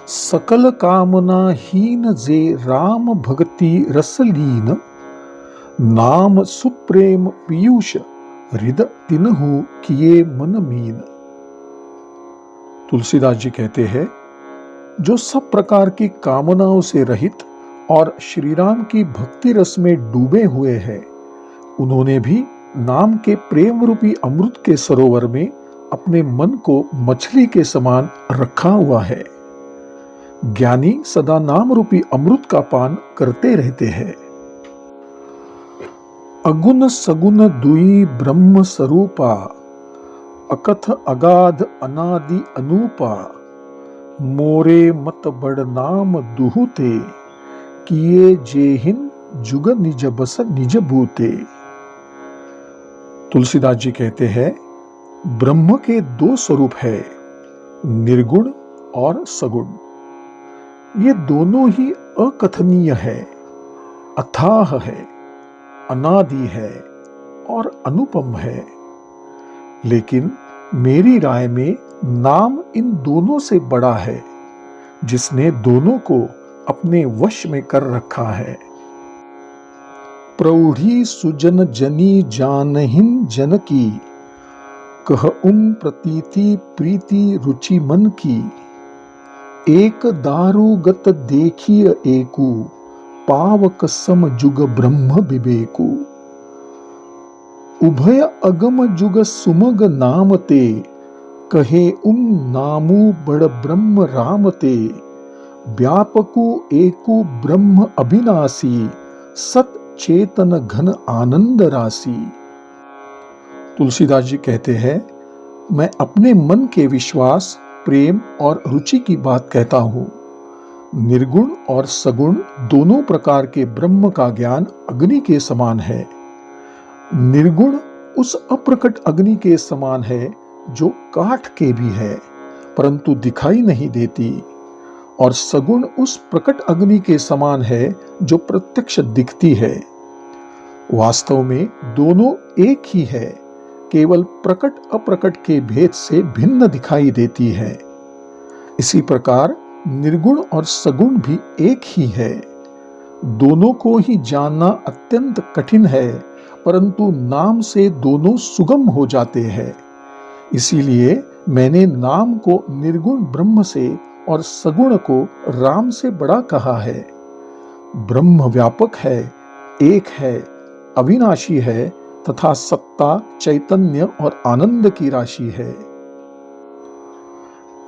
सकल कामना हीन जे राम भक्ति रसलीन। नाम सुप्रेम पीयूष हृद तिन्हु किए मन मीन। तुलसीदास जी कहते हैं, जो सब प्रकार की कामनाओं से रहित और श्री राम की भक्ति रस में डूबे हुए हैं, उन्होंने भी नाम के प्रेम रूपी अमृत के सरोवर में अपने मन को मछली के समान रखा हुआ है। ज्ञानी सदा नाम रूपी अमृत का पान करते रहते हैं। अगुण सगुण दुई ब्रह्म स्वरूपा, अकथ अगाध अनादि अनूपा। मोरे मत बड़ नाम दुहुते, किए जेहिन जुग निज बस निज भूते। तुलसीदास जी कहते हैं, ब्रह्म के दो स्वरूप है, निर्गुण और सगुण। ये दोनों ही अकथनीय है, अथाह है, अनादि है और अनुपम है। लेकिन मेरी राय में नाम इन दोनों से बड़ा है, जिसने दोनों को अपने वश में कर रखा है। प्रौढ़ी सुजन जनी जानहिन जन की, कह प्रतीति प्रीति रुचि मन की। एक दारुगत देखिय एकु, पावक सम जुग ब्रह्म विवेकु। उभय अगम जुग सुमग नामते, कहे नामु बड़ ब्रह्म रामते। व्यापकु एकु ब्रह्म अविनाशी, सत चेतन घन आनंद राशि। तुलसीदास जी कहते हैं, मैं अपने मन के विश्वास, प्रेम और रुचि की बात कहता हूँ। निर्गुण और सगुण दोनों प्रकार के ब्रह्म का ज्ञान अग्नि के समान है। निर्गुण उस अप्रकट अग्नि के समान है जो काठ के भी है, परंतु दिखाई नहीं देती, और सगुण उस प्रकट अग्नि के समान है जो प्रत्यक्ष दिखती है। वास्तव में दोनों एक ही है, केवल प्रकट अप्रकट के भेद से भिन्न दिखाई देती है। इसी प्रकार निर्गुण और सगुण भी एक ही है। दोनों को ही जानना अत्यंत कठिन है, परंतु नाम से दोनों सुगम हो जाते हैं। इसीलिए मैंने नाम को निर्गुण ब्रह्म से और सगुण को राम से बड़ा कहा है। ब्रह्म व्यापक है, एक है, अविनाशी है तथा सत्ता, चैतन्य और आनंद की राशि है।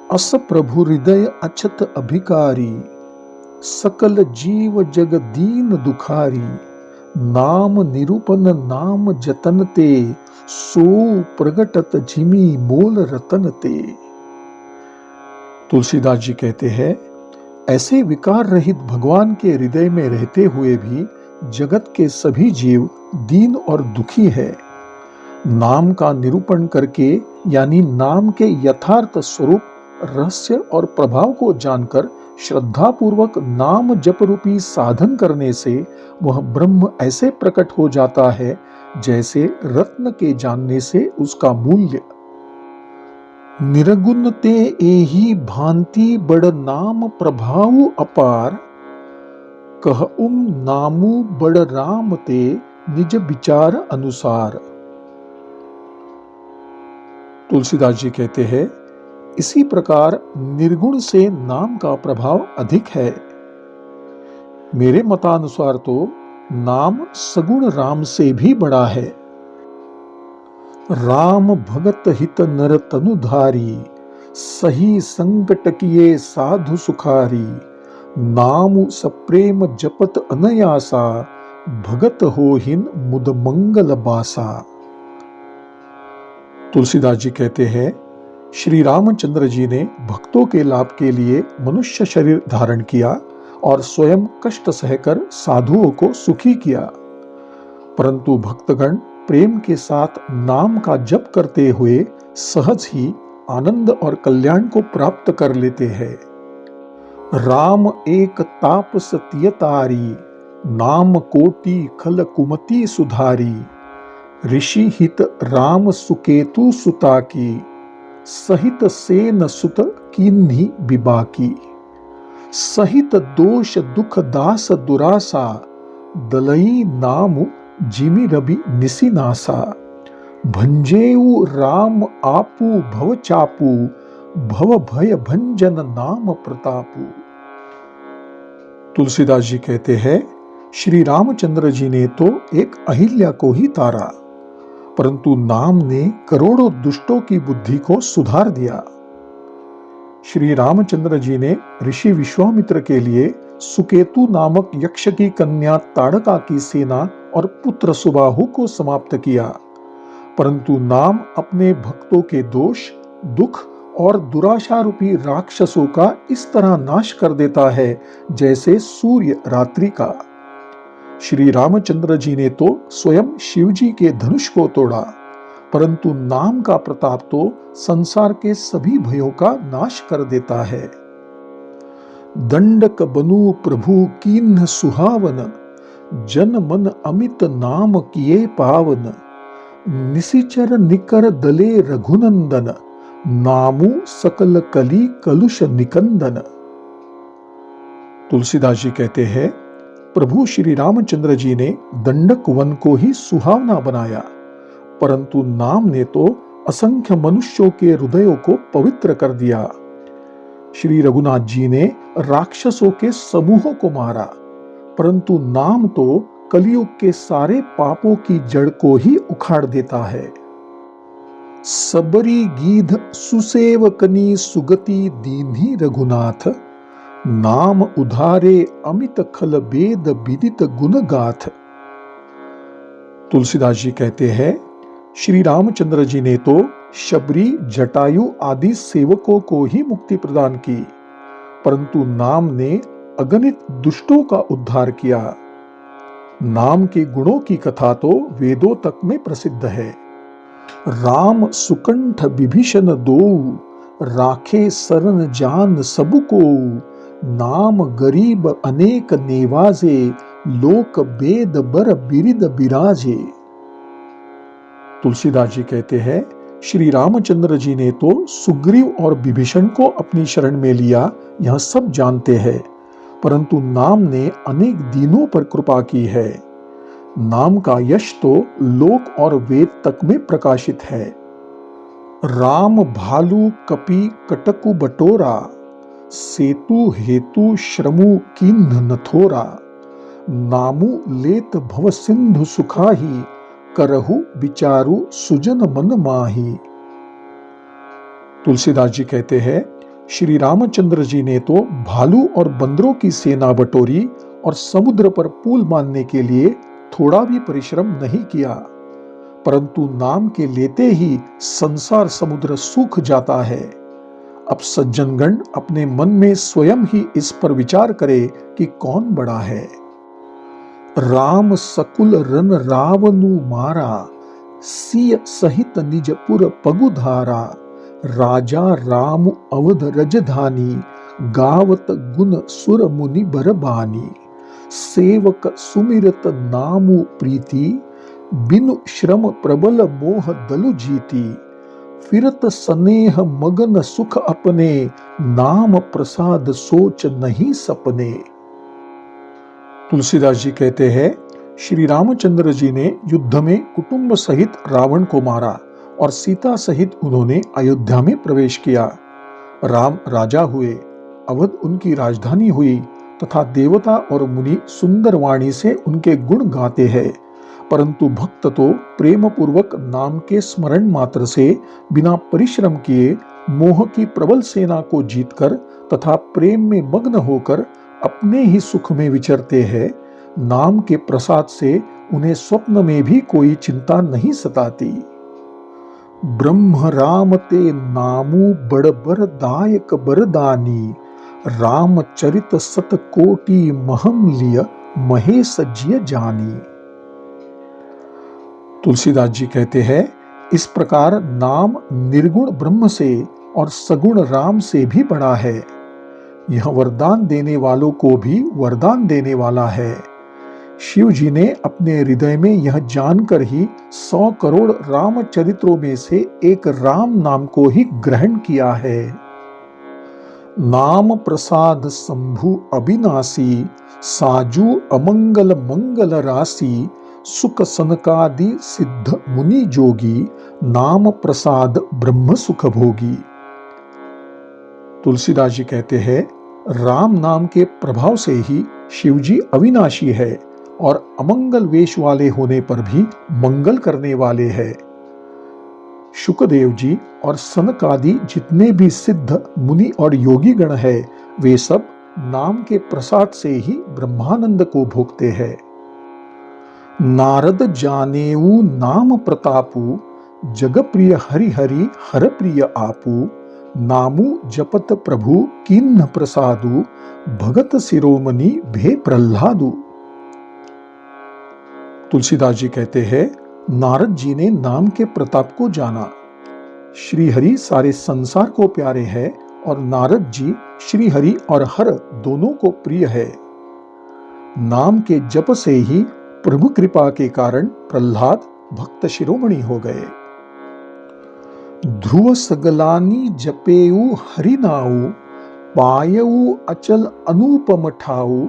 अस प्रभु हृदय अछत अभिकारी, सकल जीव जग दीन दुखारी। नाम निरूपन नाम जतन ते, सो प्रगटत झिमी मोल रतन ते। तुलसीदास जी कहते हैं, ऐसे विकार रहित भगवान के हृदय में रहते हुए भी जगत के सभी जीव दीन और दुखी है। नाम का निरूपण करके, यानी नाम के यथार्थ स्वरूप, रहस्य और प्रभाव को जानकर श्रद्धा पूर्वक नाम जप रूपी साधन करने से वह ब्रह्म ऐसे प्रकट हो जाता है जैसे रत्न के जानने से उसका मूल्य। निरगुण ते एही भांति बड़ नाम प्रभाव अपार, कह नामु बड़ राम ते निज विचार अनुसार। तुलसीदास जी कहते हैं, इसी प्रकार निर्गुण से नाम का प्रभाव अधिक है। मेरे मतानुसार तो नाम सगुण राम से भी बड़ा है। राम भगत हित नर तनुधारी, सही संकट किए साधु सुखारी। नाम सप्रेम जपत अनयासा, भगत होहिन मुद मंगल बासा। तुलसीदास जी कहते हैं, श्री रामचंद्र जी ने भक्तों के लाभ के लिए मनुष्य शरीर धारण किया और स्वयं कष्ट सहकर साधुओं को सुखी किया, परंतु भक्तगण प्रेम के साथ नाम का जप करते हुए सहज ही आनंद और कल्याण को प्राप्त कर लेते हैं। राम एक तापस तियतारी, नाम कोटि खल कुमति सुधारी। ऋषि हित राम सुकेतु सुता की, सहित सेन सुत कीन्ही बिबाकी। सहित दोष दुख दास दुरासा, दलई नाम जिमि रवि निसिनासा। भंजेऊ राम आपू भव चापू, भव भय भंजन नाम प्रतापू। तुलसीदास जी कहते हैं, श्री रामचंद्र जी ने तो एक अहिल्या को ही तारा, परंतु नाम ने करोड़ों दुष्टों की बुद्धि को सुधार दिया। श्री रामचंद्र जी ने ऋषि विश्वामित्र के लिए सुकेतु नामक यक्ष की कन्या ताड़का की सेना और पुत्र सुबाहु को समाप्त किया, परंतु नाम अपने भक्तों के दोष, दुख और दुराशा रूपी राक्षसों का इस तरह नाश कर देता है जैसे सूर्य रात्रि का। श्री रामचंद्र जी ने तो स्वयं शिव जी के धनुष को तोड़ा, परंतु नाम का प्रताप तो संसार के सभी भयों का नाश कर देता है। दंडक बनु प्रभु कीन्ह सुहावन, जन मन अमित नाम किए पावन। निशिचर निकर दले रघुनंदन, नामु सकल कली कलुष निकंदन। तुलसीदास जी कहते हैं, प्रभु श्री रामचंद्र जी ने दंडक वन को ही सुहावना बनाया, परंतु नाम ने तो असंख्य मनुष्यों के हृदयों को पवित्र कर दिया। श्री रघुनाथ जी ने राक्षसों के समूहों को मारा, परंतु नाम तो कलयुग के सारे पापों की जड़ को ही उखाड़ देता है। सबरी गीध सुसेवकनी सुगति दीन्ही रघुनाथ, नाम उधारे अमित खल वेद विदित गुण गाथ। तुलसीदास जी कहते हैं, श्री रामचंद्र जी ने तो शबरी, जटायु आदि सेवकों को ही मुक्ति प्रदान की, परंतु नाम ने अगणित दुष्टों का उद्धार किया। नाम के गुणों की कथा तो वेदों तक में प्रसिद्ध है। राम सुकंठ विभीषण दोऊ, राखे सरन जान सबको। नाम गरीब अनेक नेवाजे, लोक वेद बर बिरिद बिराजे। तुलसीदास जी कहते हैं, श्री रामचंद्र जी ने तो सुग्रीव और विभीषण को अपनी शरण में लिया, यह सब जानते हैं, परंतु नाम ने अनेक दीनों पर कृपा की है। नाम का यश तो लोक और वेद तक में प्रकाशित है। राम भालू कपि कटकु बटोरा, सेतु हेतु श्रमु किन्ह नथोरा। नामु लेत भव सिंधु सुखाही, करहु विचारु सुजन मन माही। तुलसीदास जी कहते हैं, श्री रामचंद्र जी ने तो भालू और बंदरों की सेना बटोरी और समुद्र पर पुल बांधने के लिए थोड़ा भी परिश्रम नहीं किया, परंतु नाम के लेते ही संसार समुद्र सूख जाता है। अब सज्जनगण अपने मन में स्वयं ही इस पर विचार करे कि कौन बड़ा है। राम सकुल रन रावनु मारा, सिय सहित निजपुर पगुधारा। राजा राम अवध रजधानी, गावत गुण सुर मुनि बरबानी। सेवक सुमिरत नामु प्रीति, बिनु श्रम प्रबल मोह दलु जीती। फिरत स्नेह मगन सुख अपने, नाम प्रसाद सोच नहीं सपने। तुलसीदास जी कहते हैं, श्री रामचंद्र जी ने युद्ध में कुटुंब सहित रावण को मारा और सीता सहित उन्होंने अयोध्या में प्रवेश किया। राम राजा हुए, अवध उनकी राजधानी हुई तथा देवता और मुनि सुंदर वाणी से उनके गुण गाते हैं, परंतु भक्त तो प्रेम पूर्वक नाम के स्मरण मात्र से बिना परिश्रम किए मोह की प्रबल सेना को जीतकर तथा प्रेम में मग्न होकर अपने ही सुख में विचरते हैं। नाम के प्रसाद से उन्हें स्वप्न में भी कोई चिंता नहीं सताती। ब्रह्म राम ते नामु बड़ बर दायक बरदानी। राम चरित सत कोटि महम लिय, महेश जिय जानी। तुलसीदास जी कहते हैं, इस प्रकार नाम निर्गुण ब्रह्म से और सगुण राम से भी बड़ा है। यह वरदान देने वालों को भी वरदान देने वाला है। शिव जी ने अपने हृदय में यह जानकर ही 100 करोड़ राम चरित्रों में से एक राम नाम को ही ग्रहण किया है। नाम प्रसाद शंभु अविनाशी, साजू अमंगल मंगल राशि, सुख सनकादि सिद्ध मुनि जोगी, नाम प्रसाद ब्रह्म सुख भोगी। तुलसीदास जी कहते हैं, राम नाम के प्रभाव से ही शिवजी अविनाशी है और अमंगल वेश वाले होने पर भी मंगल करने वाले हैं। शुकदेव जी और सनक आदि जितने भी सिद्ध मुनि और योगी गण है, वे सब नाम के प्रसाद से ही ब्रह्मानंद को भोगते हैं। नारद जानेऊ नाम प्रतापु, जग प्रिय हरि हरि हर प्रिय आपू, नामु जपत प्रभु किन्न प्रसादु, भगत शिरोमणि भे प्रह्लादु। तुलसीदास जी कहते हैं, नारद जी ने नाम के प्रताप को जाना। श्री हरि सारे संसार को प्यारे हैं और नारद जी श्री हरि और हर दोनों को प्रिय है। नाम के जप से ही प्रभु कृपा के कारण प्रह्लाद भक्त शिरोमणि हो गए। ध्रुव सगलानी जपेऊ हरि नाऊ, पायऊ अचल अनुपम ठाऊ,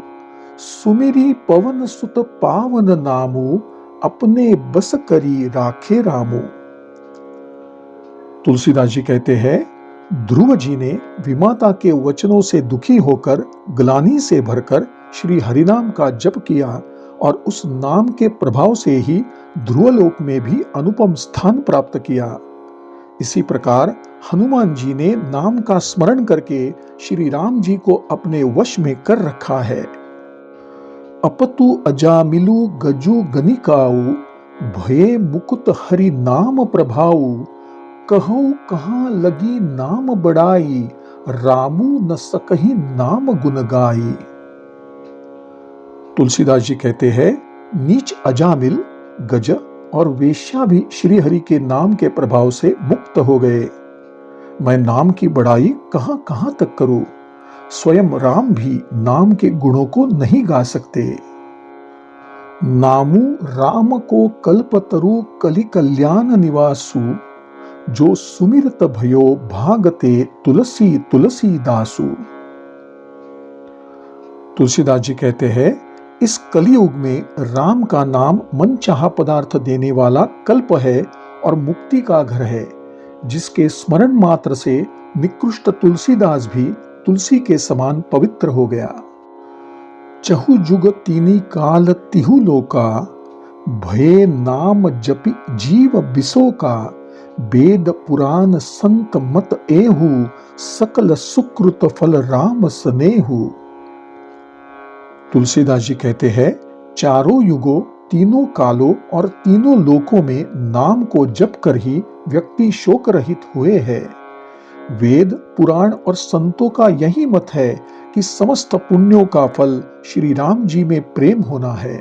सुमिरी पवन सुत पावन नामू, अपने बस करी राखे रामू। तुलसीदास जी कहते हैं, ध्रुव जी ने विमाता के वचनों से दुखी होकर ग्लानि से भरकर श्री हरिनाम का जप किया और उस नाम के प्रभाव से ही ध्रुवलोक में भी अनुपम स्थान प्राप्त किया। इसी प्रकार हनुमान जी ने नाम का स्मरण करके श्री राम जी को अपने वश में कर रखा है। अपतु अजामिलु गजु गनिकाऊ, भये मुकुत हरि नाम प्रभाऊ, कहूँ कहाँ लगी नाम बड़ाई, रामू न सकहि नाम गुन गाई। तुलसीदास जी कहते हैं, नीच अजामिल, गज और वेश्या भी श्री हरि के नाम के प्रभाव से मुक्त हो गए। मैं नाम की बड़ाई कहां कहां तक करूं, स्वयं राम भी नाम के गुणों को नहीं गा सकते। नामू राम को कल्पतरु कलि कल्याण निवासु, जो सुमिरत भयो भागते तुलसी तुलसी दासु। तुलसीदास जी कहते हैं, इस कलियुग में राम का नाम मनचाहा पदार्थ देने वाला कल्प है और मुक्ति का घर है, जिसके स्मरण मात्र से निकृष्ट तुलसीदास भी तुलसी के समान पवित्र हो गया। चहु जुग तीनी काल तिहु लोका, भये नाम जपि जीव बिसोका, वेद पुराण संत मत एहु, सकल सुकृत फल राम स्नेहु। तुलसीदास जी कहते हैं, चारों युगों, तीनों कालों और तीनों लोकों में नाम को जप कर ही व्यक्ति शोक रहित हुए हैं। वेद पुराण और संतों का यही मत है कि समस्त पुण्यों का फल श्री राम जी में प्रेम होना है।